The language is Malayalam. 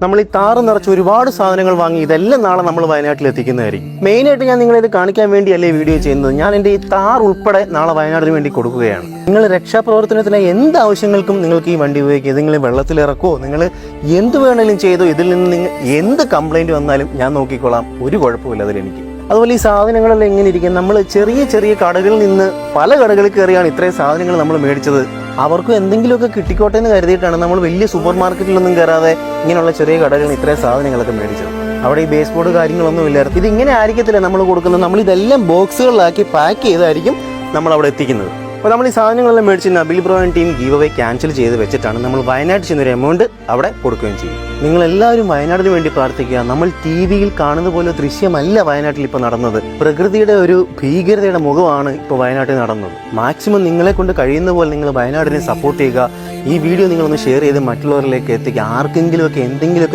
നമ്മൾ ഈ താറ് നിറച്ച് ഒരുപാട് സാധനങ്ങൾ വാങ്ങി ഇതെല്ലാം നാളെ നമ്മൾ വയനാട്ടിൽ എത്തിക്കുന്നതായിരിക്കും. മെയിനായിട്ട് ഞാൻ നിങ്ങളിത് കാണിക്കാൻ വേണ്ടിയല്ലേ വീഡിയോ ചെയ്യുന്നത്. ഞാൻ എൻ്റെ ഈ താർ ഉൾപ്പെടെ നാളെ വയനാടിന് വേണ്ടി കൊടുക്കുകയാണ്. നിങ്ങൾ രക്ഷാപ്രവർത്തനത്തിന് എന്ത് ആവശ്യങ്ങൾക്കും നിങ്ങൾക്ക് ഈ വണ്ടി ഉപയോഗിക്കുക. നിങ്ങൾ വെള്ളത്തിലിറക്കുമോ, നിങ്ങൾ എന്ത് വേണമെങ്കിലും ചെയ്തോ, ഇതിൽ നിന്ന് നിങ്ങൾ എന്ത് കംപ്ലൈൻറ്റ് വന്നാലും ഞാൻ നോക്കിക്കോളാം, ഒരു കുഴപ്പമില്ല അതിലെനിക്ക്. അതുപോലെ ഈ സാധനങ്ങളെല്ലാം എങ്ങനെ ഇരിക്കും, നമ്മൾ ചെറിയ ചെറിയ കടകളിൽ നിന്ന് പല കടകളിൽ കയറിയാണ് ഇത്രയും സാധനങ്ങൾ നമ്മൾ മേടിച്ചത്. അവർക്കും എന്തെങ്കിലുമൊക്കെ കിട്ടിക്കോട്ടെ എന്ന് കരുതിയിട്ടാണ് നമ്മൾ വലിയ സൂപ്പർ മാർക്കറ്റിലൊന്നും കയറാതെ ഇങ്ങനെയുള്ള ചെറിയ കടകളിൽ നിന്ന് ഇത്രയും സാധനങ്ങളൊക്കെ മേടിച്ചത്. അവിടെ ഈ ബേസ് ബോർഡ് കാര്യങ്ങളൊന്നും ഇല്ലായിരുന്നു. ഇതിങ്ങനെ ആയിരിക്കത്തില്ല നമ്മൾ കൊടുക്കുന്നത്. നമ്മൾ ഇതെല്ലാം ബോക്സുകളിലാക്കി പാക്ക് ചെയ്തായിരിക്കും നമ്മൾ അവിടെ എത്തിക്കുന്നത്. അപ്പോൾ നമ്മൾ ഈ സാധനങ്ങളെല്ലാം മേടിച്ച് Nabeel bro and team give away cancel ചെയ്ത് വെച്ചിട്ടാണ് നമ്മൾ വയനാട്ടിൽ ചെന്നൊരു എമൗണ്ട് അവിടെ കൊടുക്കുകയും ചെയ്യും. നിങ്ങളെല്ലാവരും വയനാടിന് വേണ്ടി പ്രാർത്ഥിക്കുക. നമ്മൾ ടി വിയിൽ കാണുന്ന പോലെ ദൃശ്യമല്ല വയനാട്ടിൽ ഇപ്പോൾ നടന്നത്. പ്രകൃതിയുടെ ഒരു ഭീകരതയുടെ മുഖമാണ് ഇപ്പോൾ വയനാട്ടിൽ നടന്നത്. മാക്സിമം നിങ്ങളെ കൊണ്ട് കഴിയുന്ന പോലെ നിങ്ങൾ വയനാടിനെ സപ്പോർട്ട് ചെയ്യുക. ഈ വീഡിയോ നിങ്ങളൊന്ന് ഷെയർ ചെയ്ത് മറ്റുള്ളവരിലേക്ക് എത്തിക്കുക. ആർക്കെങ്കിലുമൊക്കെ എന്തെങ്കിലുമൊക്കെ